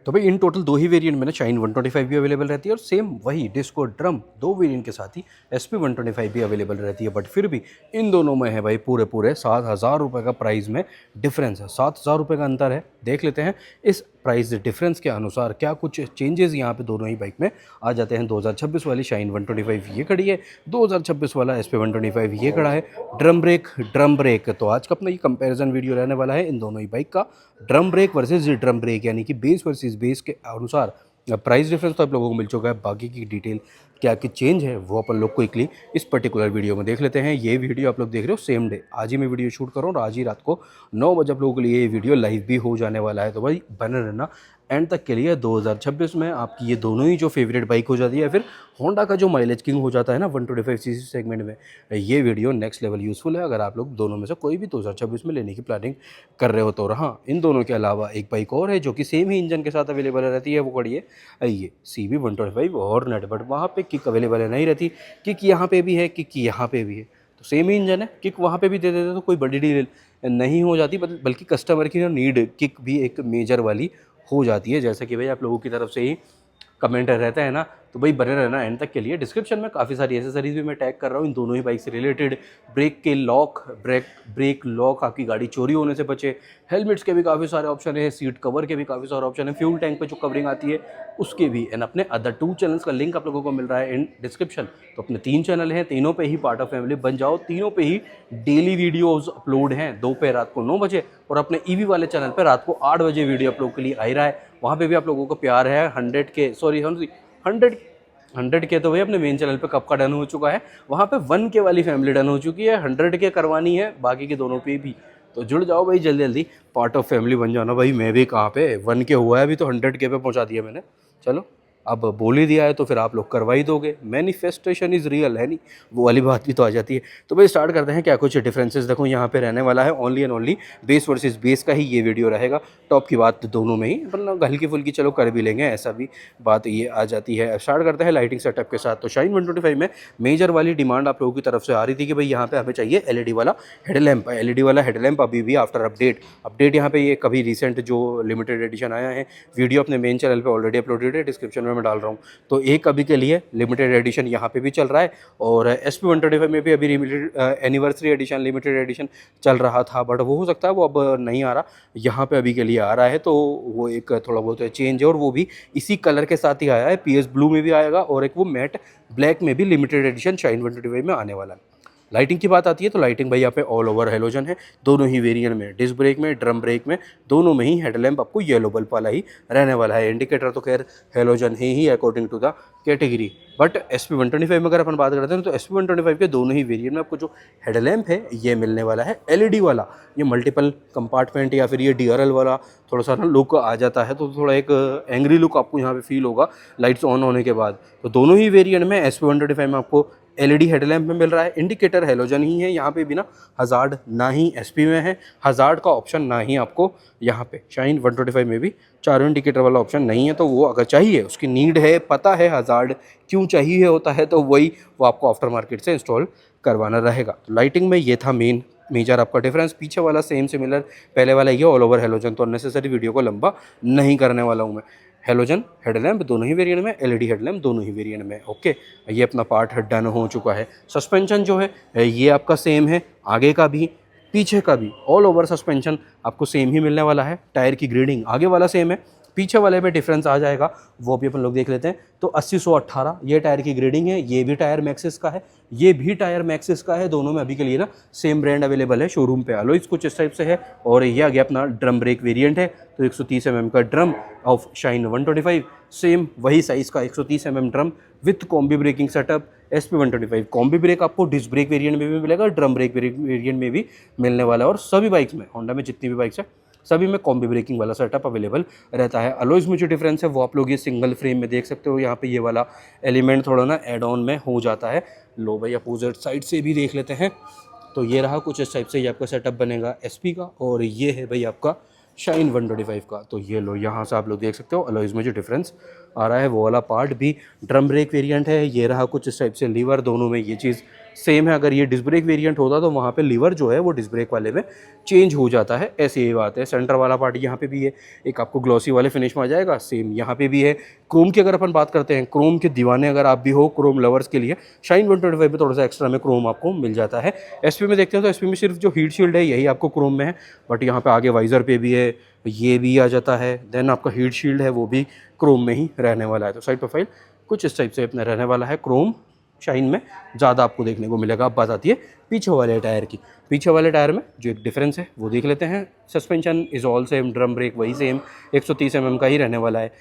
तो भाई in total 2 he variant में ना शाइन 125 भी अवेलेबल रहती है और सेम वही डिस्को ड्रम 2 वेरिएंट के साथ ही SP 125 भी अवेलेबल रहती है। बट फिर भी इन दोनों में है भाई पूरे पूरे 7,000 रुपये का प्राइस में डिफरेंस है, 7,000 रुपये का अंतर है। देख लेते हैं इस प्राइस डिफरेंस के अनुसार क्या कुछ चेंजेस यहाँ पे दोनों ही बाइक में आ जाते हैं। 2026 वाली शाइन 125 ये खड़ी है, 2026 वाला SP 125 ये खड़ा है। ड्रम ब्रेक तो आज का अपना ये कंपैरिजन वीडियो रहने वाला है इन दोनों ही बाइक का, drum brake versus drum brake, यानी कि बेस वर्सेस बेस के अनुसार प्राइस डिफरेंस तो आप लोगों को मिल चुका है। बाकी की डिटेल क्या क्या चेंज है वो अपन लोग क्विकली इस पर्टिकुलर वीडियो में देख लेते हैं। ये वीडियो आप लोग देख रहे हो सेम डे, आज ही मैं वीडियो शूट कर रहा हूँ और आज ही रात को 9 बजे आप लोगों के लिए ये वीडियो लाइव भी हो जाने वाला है। तो भाई बने रहना एंड तक के लिए। 2026 में आपकी ये दोनों ही जो फेवरेट बाइक हो जाती है, फिर होंडा का जो माइलेज किंग हो जाता है ना 125cc सेगमेंट में, ये वीडियो नेक्स्ट लेवल यूज़फुल है अगर आप लोग दोनों में से कोई भी 2026 में लेने की प्लानिंग कर रहे हो तो। हाँ, इन दोनों के अलावा एक बाइक और है जो कि सेम ही इंजन के साथ अवेलेबल रहती है, वो खड़ी है ये CB 125 और नेट, बट वहाँ पे किक अवेलेबल नहीं रहती। किक यहाँ पे भी है, किक यहाँ पे भी है, तो सेम ही इंजन है, किक वहाँ पे भी दे देते तो कोई बड़ी डील नहीं हो जाती, बल्कि कस्टमर की नीड किक भी एक मेजर वाली हो जाती है। जैसा कि भाई आप लोगों की तरफ से ही कमेंट रहता है ना, तो भाई बने रहना एंड तक के लिए। डिस्क्रिप्शन में काफ़ी सारी एसेसरीज भी मैं टैग कर रहा हूँ इन दोनों ही बाइक से रिलेटेड। ब्रेक के लॉक, ब्रेक लॉक आपकी गाड़ी चोरी होने से बचे, हेलमेट्स के भी काफ़ी सारे ऑप्शन है, सीट कवर के भी काफ़ी सारे ऑप्शन है, फ्यूल टैंक पे जो कवरिंग आती है उसके भी, एंड अपने अदर 2 चैनल्स का लिंक आप लोगों को मिल रहा है इन डिस्क्रिप्शन। तो अपने 3 चैनल हैं, तीनों पे ही पार्ट ऑफ फैमिली बन जाओ, तीनों पे ही डेली वीडियोज़ अपलोड हैं, 2 पे रात को 9 बजे और अपने EV वाले चैनल पर रात को 8 बजे वीडियो आप लोगों के लिए आ ही रहा है। वहाँ पे भी आप लोगों को प्यार है। 100 के तो भाई अपने मेन चैनल पे कब का डन हो चुका है, वहाँ पे 1K वाली फैमिली डन हो चुकी है, 100K करवानी है बाकी के दोनों पे भी। तो जुड़ जाओ भाई जल्दी जल्दी, पार्ट ऑफ फैमिली बन जाना। भाई मैं भी कहाँ पे 1K हुआ है अभी तो 100K पे पहुँचा दिया मैंने। चलो अब बोल ही दिया है तो फिर आप लोग करवा ही दोगे, मैनिफेस्टेशन इज़ रियल है नहीं, वो वाली बात भी तो आ जाती है। तो भाई स्टार्ट करते हैं क्या कुछ डिफरेंसेस देखो यहाँ पे रहने वाला है। Only and only base versus base का ही ये वीडियो रहेगा। टॉप की बात दोनों में ही मतलब हल्की फुल्की चलो कर भी लेंगे, ऐसा भी बात ये आ जाती है। स्टार्ट करते हैं लाइटिंग सेटअप के साथ। तो शाइन 125 में मेजर वाली डिमांड आप लोगों की तरफ से आ रही थी कि भाई यहाँ पे हमें चाहिए LED वाला हेडलैम्प। LED वाला हेडलैम्प अभी भी आफ्टर अपडेट यहाँ पे ये कभी रिसेंट जो लिमिटेड एडिशन आया है, वीडियो अपने मेन चैनल पे ऑलरेडी अपलोडेड है, डिस्क्रिप्शन में मैं डाल रहा हूँ। तो एक अभी के लिए लिमिटेड एडिशन यहाँ पे भी चल रहा है और SP 125 में भी अभी limited anniversary edition, limited edition चल रहा था, बट वो हो सकता है वो अब नहीं आ रहा, यहाँ पे अभी के लिए आ रहा है। तो वो एक थोड़ा बहुत चेंज है और वो भी इसी कलर के साथ ही आया है, PS ब्लू में भी आएगा और एक वो मैट ब्लैक में भी लिमिटेड एडिशन शाइन 125 में आने वाला है। लाइटिंग की बात आती है तो लाइटिंग भाई यहाँ पे ऑल ओवर हेलोजन है, दोनों ही वेरिएंट में, डिस्क ब्रेक में, ड्रम ब्रेक में, दोनों में ही हेडलैम्प आपको येलो बल्ब वाला ही रहने वाला है। इंडिकेटर तो खैर हेलोजन ही according to the category. But SP 125 में अगर अपन बात करते हैं तो SP 125 के दोनों ही वेरिएंट में आपको जो हेडलैम्प है ये मिलने वाला है LED वाला। ये मल्टीपल कंपार्टमेंट या फिर ये DRL वाला थोड़ा सा ना लुक आ जाता है, तो थोड़ा एक एंग्री लुक आपको यहाँ पे फील होगा लाइट्स ऑन होने के बाद। तो दोनों ही वेरिएंट में SP 125 में आपको LED हेडलैम्प में मिल रहा है। इंडिकेटर हेलोजन ही है यहाँ पे भी ना, हज़ार्ड ना ही SP में है, हज़ार्ड का ऑप्शन ना ही आपको यहाँ पे शाइन 125 में भी चारों इंडिकेटर वाला ऑप्शन नहीं है। तो वो अगर चाहिए, उसकी नीड है, पता है हज़ार्ड क्यों चाहिए होता है, तो वही वो आपको आफ्टर मार्केट से इंस्टॉल करवाना रहेगा। तो लाइटिंग में ये था मेजर आपका डिफरेंस। पीछे वाला सेम सिमिलर, पहले वाला ये ऑल ओवर हेलोजन, तो अननेसेसरी वीडियो को लंबा नहीं करने वाला हूँ मैं। हेलोजन हेडलैम्प दोनों ही वेरिएंट में, LED हेडलैम्प दोनों ही वेरिएंट में। ओके, ये अपना पार्ट डन हो चुका है। सस्पेंशन जो है ये आपका सेम है, आगे का भी पीछे का भी ऑल ओवर सस्पेंशन आपको सेम ही मिलने वाला है। टायर की ग्रेडिंग आगे वाला सेम है, पीछे वाले में डिफरेंस आ जाएगा, वो भी अपन लोग देख लेते हैं। तो 80-118 ये टायर की ग्रेडिंग है, ये भी टायर मैक्सिस का है, ये भी टायर मैक्सिस का है। दोनों में अभी के लिए ना सेम ब्रांड अवेलेबल है शोरूम पे। अलॉयज कुछ इस टाइप से है और ये आ गया अपना ड्रम ब्रेक वेरिएंट है। तो 130 mm का ड्रम ऑफ शाइन 125, सेम वही साइज़ का 130 mm drum with combi braking setup. SP 125 combi brake आपको डिस्क ब्रेक वेरिएंट में भी मिलेगा, ड्रम ब्रेक वेरिएंट में भी मिलने वाला है। और सभी बाइक्स में, होंडा में जितनी भी बाइक्स है सभी में कॉम्बी ब्रेकिंग वाला सेटअप अवेलेबल रहता है। अलॉयज में जो डिफरेंस है वो आप लोग ये सिंगल फ्रेम में देख सकते हो, यहाँ पे ये वाला एलिमेंट थोड़ा ना एड ऑन में हो जाता है। लो भाई अपोजिट साइड से भी देख लेते हैं। तो ये रहा कुछ इस टाइप से ये आपका सेटअप बनेगा SP का, और ये है भाई आपका शाइन 125 का। तो ये लो यहाँ से आप लोग देख सकते हो अलॉयज में जो डिफरेंस आ रहा है वो वाला पार्ट भी ड्रम ब्रेक वेरिएंट है। ये रहा कुछ इस टाइप से लीवर, दोनों में ये चीज़ सेम है। अगर ये डिस्क ब्रेक वेरिएंट होता तो वहाँ पे लीवर जो है वो डिस्क ब्रेक वाले में चेंज हो जाता है, ऐसी ये बात है। सेंटर वाला पार्ट यहाँ पे भी है, एक आपको ग्लॉसी वाले फिनिश में आ जाएगा, सेम यहाँ पे भी है। क्रोम की अगर अपन बात करते हैं, क्रोम के दीवाने अगर आप भी हो, क्रोम लवर्स के लिए शाइन 125 में थोड़ा सा एक्स्ट्रा में क्रोम आपको मिल जाता है। एसपी में देखते हैं तो एसपी में सिर्फ जो हीट शील्ड है यही आपको क्रोम में है, बट यहाँ पे आगे वाइजर पे भी है, ये भी आ जाता है। देन आपका हीट शील्ड है वो भी क्रोम में ही रहने वाला है। तो साइड प्रोफाइल कुछ इस टाइप से अपना रहने वाला है, क्रोम शाइन में ज़्यादा आपको देखने को मिलेगा। अब बात आती है पीछे वाले टायर की। पीछे वाले टायर में जो एक डिफरेंस है वो देख लेते हैं। Suspension is all same, drum brake वही सेम 130 mm का ही रहने वाला है।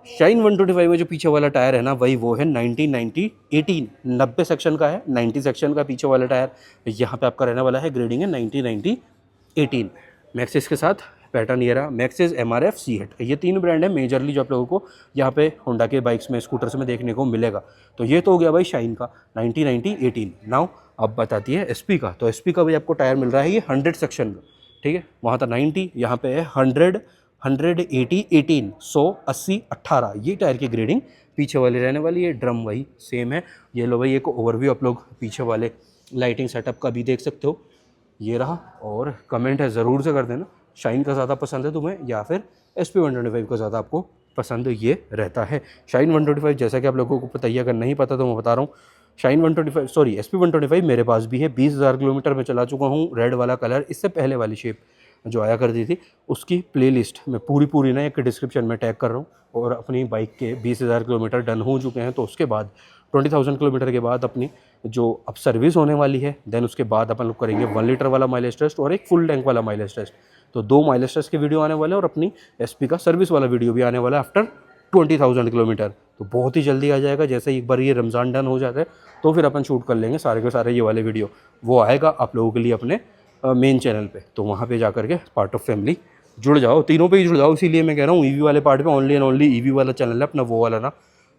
शाइन 125 में जो पीछे वाला टायर है ना, वही वो है 90-90-18, 90 सेक्शन का है, 90 सेक्शन का पीछे वाला टायर यहाँ पे आपका रहने वाला है। ग्रेडिंग है 90-90-18। मैक्सिस के साथ पैटर्न ये रहा, मैक्सिस, MRF, सीएट, ये तीन ब्रांड है मेजरली जो आप लोगों को यहाँ पे होंडा के बाइक्स में, स्कूटर्स में देखने को मिलेगा। तो ये तो हो गया भाई शाइन का 90-90-18। नाउ अब बताती है एसपी का। तो एसपी का भाई आपको टायर मिल रहा है ये 100 सेक्शन का, ठीक है। वहाँ था 90, यहाँ पे है 100, 180-18, 100-80-18, ये टायर की ग्रेडिंग पीछे वाली रहने वाली है। ड्रम वही सेम है। ये लो भाई एक ओवरव्यू आप लोग पीछे वाले लाइटिंग सेटअप का भी देख सकते हो, ये रहा। और कमेंट है ज़रूर से कर देना शाइन का ज़्यादा पसंद है तुम्हें या फिर SP 125 का ज़्यादा आपको पसंद ये रहता है। शाइन 125 जैसा कि आप लोगों को पता ही, अगर नहीं पता तो मैं बता रहा हूँ, शाइन 125 सॉरी SP 125 मेरे पास भी है। 20,000 किलोमीटर में चला चुका हूँ। रेड वाला कलर, इससे पहले वाली शेप जो आया करती थी उसकी प्लेलिस्ट मैं पूरी ना एक डिस्क्रिप्शन में टैग कर रहा हूँ। और अपनी बाइक के 20,000 किलोमीटर डन हो चुके हैं, तो उसके बाद 20,000 किलोमीटर के बाद अपनी जो अब सर्विस होने वाली है, देन उसके बाद अपन लोग करेंगे 1 लीटर वाला माइलेज टेस्ट और एक फुल टैंक वाला माइलेज टेस्ट। तो 2 माइलेज टेस्ट के वीडियो आने वाले हैं और अपनी SP का सर्विस वाला वीडियो भी आने वाला है आफ्टर 20,000 किलोमीटर। तो बहुत ही जल्दी आ जाएगा। जैसे एक बार ये रमज़ान डन हो जाता है तो फिर अपन शूट कर लेंगे सारे के सारे ये वाले वीडियो, वो आएगा आप लोगों के लिए अपने मेन चैनल पे। तो वहाँ पे जा करके पार्ट ऑफ फैमिली जुड़ जाओ, तीनों पे ही जुड़ जाओ। इसीलिए मैं कह रहा हूँ EV वाले पार्ट पे ओनली एंड ओनली EV वाला चैनल है अपना, वो वाला ना।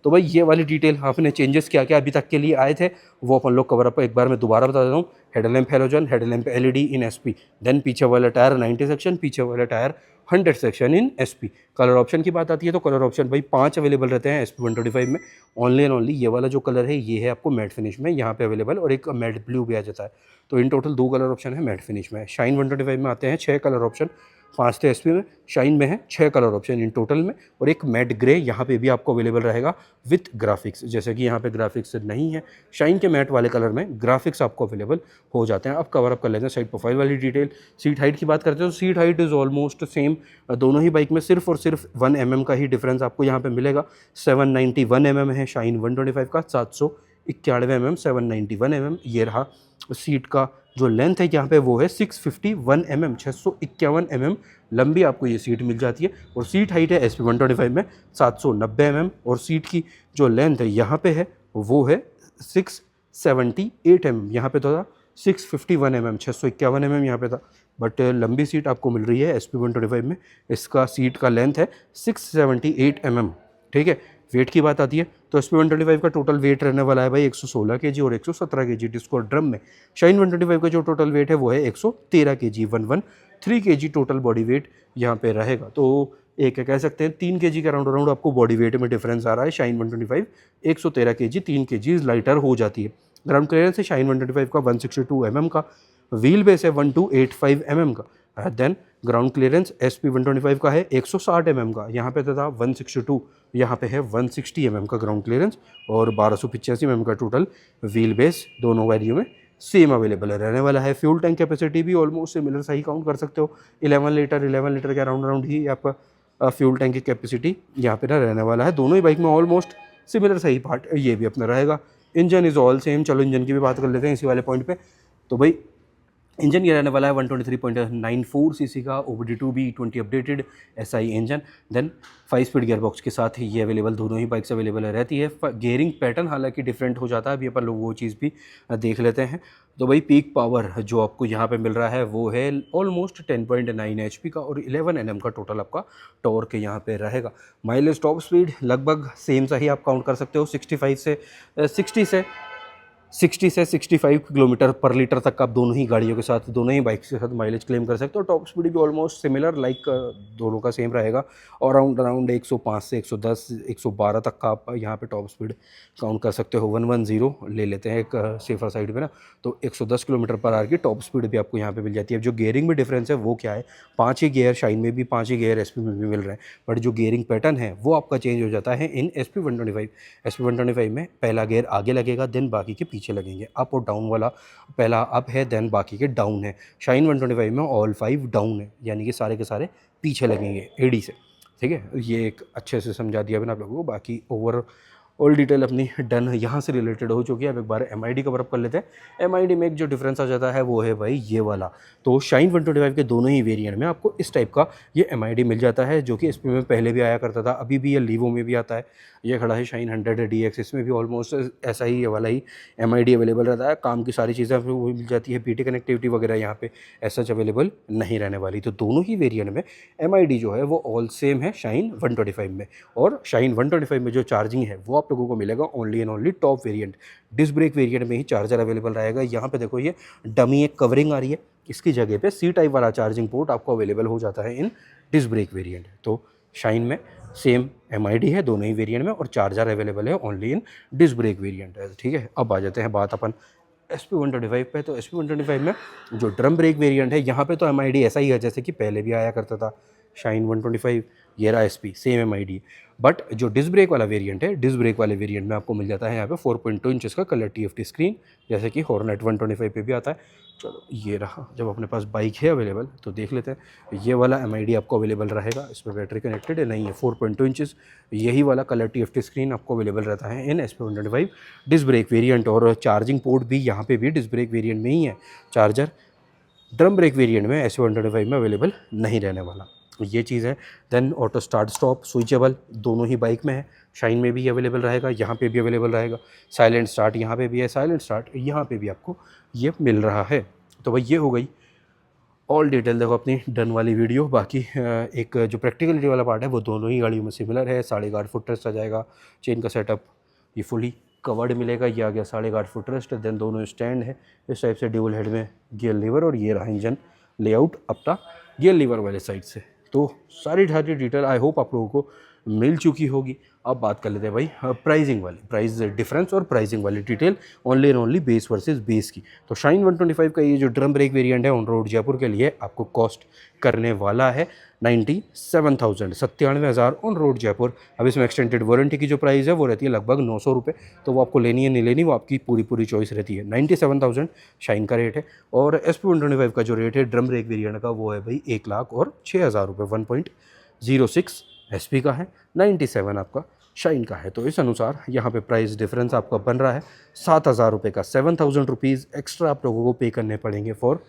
तो भाई ये वाली डिटेल आपने चेंजेस क्या क्या अभी तक के लिए आए थे वो अपन लोग कवर अप एक बार मैं दोबारा बता देता हूँ। हेडलैम्प हेलोजन, हेडलैम्प LED इन SP, देन पीछे वाला टायर 90 सेक्शन, पीछे वाला tyre 100 section in SP। Colour option की बात आती है तो कलर ऑप्शन भाई 5 अवेलेबल रहते हैं SP 125 में। ओनली एंड ओनली ये वाला जो कलर है ये है आपको मैट फिनिश में यहाँ पे अवेलेबल, और एक मैट ब्लू भी आ जाता है। तो इन टोटल 2 कलर ऑप्शन है मैट फिनिश में। शाइन 125 में आते हैं 6 कलर ऑप्शन, 5 थे SP में, शाइन में है 6 कलर ऑप्शन इन टोटल में। और एक मैट ग्रे यहाँ पे भी आपको अवेलेबल रहेगा विथ ग्राफिक्स, जैसे कि यहाँ पे ग्राफिक्स नहीं है। शाइन के मैट वाले कलर में ग्राफिक्स आपको अवेलेबल हो जाते हैं। अब कवर अप कर लेते हैं साइड प्रोफाइल वाली डिटेल। सीट हाइट की बात करते हैं तो seat height is almost same दोनों ही बाइक में, सिर्फ और सिर्फ 1 mm का ही डिफरेंस आपको यहाँ पे मिलेगा। 791 mm है शाइन 125 का, 791 mm, 791 mm ये रहा। सीट का जो लेंथ है यहाँ पे वो है 651 mm, 651 mm लंबी आपको ये सीट मिल जाती है। और सीट हाइट है SP 125 में 790 mm, और सीट की जो लेंथ है यहाँ पे है वो है 678 mm, यहाँ पे तो था 651 mm, 651 mm यहाँ पे था, बट लंबी सीट आपको मिल रही है SP 125 में। इसका सीट का लेंथ है 678 mm, ठीक है। वेट की बात आती है तो SP 125 का टोटल वेट रहने वाला है भाई 116 kg और 117 kg डिस्क और ड्रम में। शाइन 125 का जो टोटल वेट है वो है 113 kg, 113 kg total body weight यहाँ पे रहेगा। तो एक कह सकते हैं 3 kg का राउंड आपको बॉडी वेट में डिफरेंस आ रहा है। शाइन 125 113 kg, 3 kg लाइटर हो जाती है। ग्राउंड क्लियरेंस है शाइन 125 का 162 mm का, व्हील बेस है 1285 mm का, देन ग्राउंड क्लियरेंस SP 125 का है 160 mm का, यहाँ पे था 162, यहाँ पे है 160 mm का ग्राउंड क्लियरेंस, और 1285 mm का टोटल व्हील बेस दोनों वैल्यू में सेम अवेलेबल रहने वाला है। फ्यूल टैंक कैपेसिटी भी ऑलमोस्ट सिमिलर सही काउंट कर सकते हो, 11 लीटर के अराउंड ही आपका फ्यूल टैंक की कैपेसिटी यहाँ पे ना रहने वाला है। दोनों ही बाइक में ऑलमोस्ट सिमिलर सही पार्ट ये भी अपना रहेगा। Engine is all same. चलो इंजन की भी बात कर लेते हैं इसी वाले पॉइंट पे। तो भाई इंजन ये रहने वाला है 123.94 cc का OBD2 B20 updated SI engine, then 5 speed gear box के साथ ये अवेलेबल, दोनों ही बाइक्स अवेलेबल रहती है। गेयरिंग पैटर्न हालांकि डिफरेंट हो जाता है, अभी अपन लोग वो चीज़ भी देख लेते हैं। तो भाई पीक पावर जो आपको यहाँ पे मिल रहा है वो है ऑलमोस्ट 10.9 HP का, और 11 Nm का टोटल आपका टॉर्क यहाँ पे रहेगा। माइलेज टॉप स्पीड लगभग सेम सा ही आप काउंट कर सकते हो, 65 से 60 से 60 से 65 किलोमीटर पर लीटर तक आप दोनों ही गाड़ियों के साथ, दोनों ही बाइक्स के साथ माइलेज क्लेम कर सकते हो। टॉप स्पीड भी ऑलमोस्ट सिमिलर लाइक दोनों का सेम रहेगा, और अराउंड 105 से 110 112 तक का आप यहाँ पे टॉप स्पीड काउंट कर सकते हो। 110 ले लेते हैं एक सेफर साइड पे ना, तो 110 किलोमीटर पर आवर की टॉप स्पीड भी आपको यहाँ पे मिल जाती है। जो गियरिंग में डिफरेंस है वो क्या है, 5 ही गियर शाइन में भी, 5 ही गियर एसपी में भी मिल रहे हैं, बट जो गियरिंग पैटर्न है वो आपका चेंज हो जाता है इन SP 125। SP 125 में पहला गियर आगे लगेगा, देन बाकी के पीछे लगेंगे। अप और डाउन वाला पहला अप है, देन बाकी के डाउन है। शाइन 125 में ऑल 5 डाउन है, यानी कि सारे के सारे पीछे लगेंगे एडी से। ठीक है, ये एक अच्छे से समझा दिया मैंने आप लोगों को। बाकी ओवर ऑल डिटेल अपनी डन यहाँ से रिलेटेड हो चुकी है। अब एक बार MID कवर अप कर लेते हैं। MID में एक जो डिफरेंस आ जाता है वो है भाई ये वाला। तो शाइन 125 के दोनों ही वेरिएंट में आपको इस टाइप का ये MID मिल जाता है, जो कि SP में पहले भी आया करता था, अभी भी ये लीवो में भी आता है। ये खड़ा है शाइन 100 DX, इसमें भी ऑलमोस्ट ऐसा ही ये वाला ही MID अवेलेबल रहता है। काम की सारी चीज़ें आपको वो मिल जाती है, PT कनेक्टिविटी वगैरह यहाँ पे ऐसा अवेलेबल नहीं रहने वाली। तो दोनों ही वेरिएंट में MID जो है वो ऑल सेम है शाइन 125 में। और शाइन 125 में जो चार्जिंग है वो आप लोगों को मिलेगा only and only top variant, disc brake variant में ही चार्जर अवेलेबल रहेगा। यहाँ पे देखो ये डमी एक कवरिंग आ रही है, इसकी जगह पे C टाइप वाला चार्जिंग पोर्ट आपको अवेलेबल हो जाता है इन डिस्क ब्रेक वेरिएंट। तो शाइन में सेम MID है दोनों ही वेरिएंट में, और चार्जर अवेलेबल है only in disc brake variant है। ठीक है, अब आ जाते हैं बात अपन SP 125 पे। तो SP 125 में जो ड्रम ब्रेक वेरिएंट है यहाँ पे तो MID ऐसा ही है जैसे कि पहले भी आया करता था शाइन 125, ये रहा SP सेम MID। बट जो डिस्क ब्रेक वाला वेरिएंट है, डिस्क ब्रेक वाले वेरिएंट में आपको मिल जाता है यहाँ पे 4.2 इंचेस का कलर TFT स्क्रीन, जैसे कि हॉर्नेट 125 पे भी आता है। चलो ये रहा, जब अपने पास बाइक है अवेलेबल तो देख लेते हैं। ये वाला MID आपको अवेलेबल रहेगा, इसमें बैटरी कनेक्टेड है नहीं है, 4.2 इंचेस यही वाला कलर TFT स्क्रीन आपको अवेलेबल रहता है इन SP 125 डिस्क ब्रेक वेरिएंट। और चार्जिंग पोर्ट भी यहाँ पे भी डिस्क ब्रेक वेरिएंट में ही है, चार्जर ड्रम ब्रेक वेरिएंट में SP 125 में अवेलेबल नहीं रहने वाला, ये चीज़ है। Then auto start stop switchable दोनों ही बाइक में है, शाइन में भी अवेलेबल रहेगा, यहाँ पे भी अवेलेबल रहेगा। साइलेंट स्टार्ट यहाँ पे भी है, साइलेंट स्टार्ट यहाँ पे भी आपको ये मिल रहा है। तो भाई ये हो गई ऑल डिटेल देखो अपनी डन वाली वीडियो। बाकी एक जो प्रैक्टिकलिटी वाला पार्ट है वो दोनों ही गाड़ियों में सिमिलर है। 8.5 फुट रेस्ट आ जाएगा, चेन का सेटअप ये फुली कवर्ड मिलेगा, ये आ गया 8.5 फुट रेस्ट। देन दोनों स्टैंड है इस टाइप से ड्यूल हेड में, गियर लीवर, और ये रहा इंजन लेआउट अपना गियर लीवर वाले साइड से। तो सारी डिटेल आई होप आप लोगों को मिल चुकी होगी। अब बात कर लेते हैं भाई प्राइसिंग वाली, प्राइस डिफरेंस और प्राइसिंग वाली detail only and only base versus base की। तो शाइन 125 का ये जो ड्रम ब्रेक वेरिएंट है ऑन रोड जयपुर के लिए आपको कॉस्ट करने वाला है 97,000, 97,000 ऑन रोड जयपुर। अब इसमें एक्सटेंडेड वारंटी की जो प्राइस है वो रहती है लगभग 900 रुपये, तो वो आपको लेनी है नहीं लेनी वो आपकी पूरी चॉइस रहती है। 97,000 शाइन का रेट है, और SP 125 का जो रेट है ड्रम ब्रेक वेरिएंट का वो है भाई 1,06,000 रुपये। 1.06 SP का है, 97 आपका शाइन का है। तो इस अनुसार यहाँ पे प्राइस डिफरेंस आपका बन रहा है 7,000 रुपये का। 7,000 रुपीज़ एक्स्ट्रा आप लोगों को पे करने पड़ेंगे फॉर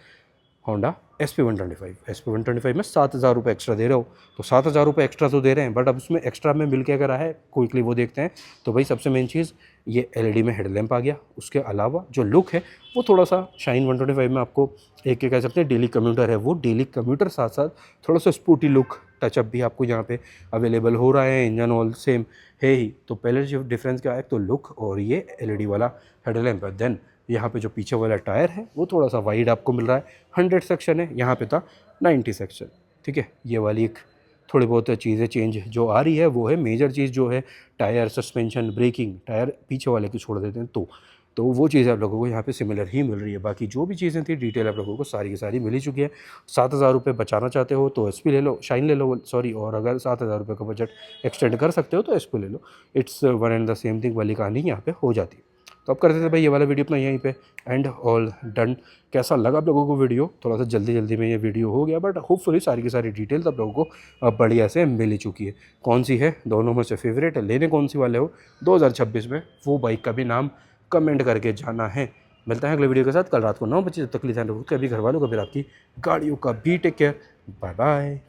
होंडा SP 125। SP 125 में 7,000 रुपये एक्स्ट्रा दे रहे हो, तो 7,000 रुपये एक्स्ट्रा तो दे रहे हैं, बट अब उसमें एक्स्ट्रा में मिल के अगर है क्विकली वो देखते हैं तो भाई सबसे मेन चीज़ ये LED में हेडलैम्प आ गया। उसके अलावा जो लुक है वो थोड़ा सा शाइन 125 में आपको एक कह सकते हैं डेली कम्यूटर है, वो डेली कम्यूटर साथ साथ थोड़ा सा स्पोर्टी लुक टचअप भी आपको यहाँ पे अवेलेबल हो रहा है। इंजन ऑल सेम है ही, तो पहले जो डिफरेंस क्या है तो लुक और ये LED वाला हेडलैम्प है। देन यहाँ पे जो पीछे वाला टायर है वो थोड़ा सा वाइड आपको मिल रहा है, 100 सेक्शन है, यहाँ पे था 90 सेक्शन। ठीक है, ये वाली एक थोड़ी बहुत चीज़ें चेंज जो आ रही है वो है मेजर चीज़ जो है टायर, सस्पेंशन, ब्रेकिंग, टायर पीछे वाले को छोड़ देते हैं तो वो चीज़ें आप लोगों को यहाँ पे सिमिलर ही मिल रही है। बाकी जो भी चीज़ें थी डिटेल आप लोगों को सारी की सारी मिल ही चुकी है। 7,000 रुपये बचाना चाहते हो तो SP ले लो, शाइन ले लो सॉरी, और अगर 7,000 रुपये का बजट एक्सटेंड कर सकते हो तो SP ले लो। It's one and the same thing वाली कहानी यहाँ पे हो जाती है। तो अब करते थे भाई ये वाला वीडियो अपना यहीं पे एंड ऑल डन। कैसा लगा आप लोगों को वीडियो? थोड़ा सा जल्दी में ये वीडियो हो गया, बट होपफुली सारी की सारी डिटेल्स आप लोगों को बढ़िया से मिल ही चुकी है। कौन सी है दोनों में से फेवरेट है, लेने कौन सी वाले हो 2026 में, वो बाइक का भी नाम कमेंट करके जाना है। मिलता है अगले वीडियो के साथ कल रात को 9 बजे। तब तक ध्यान रखो, कभी घर वालों का भी आपकी गाड़ियों का भी। Take care, bye bye.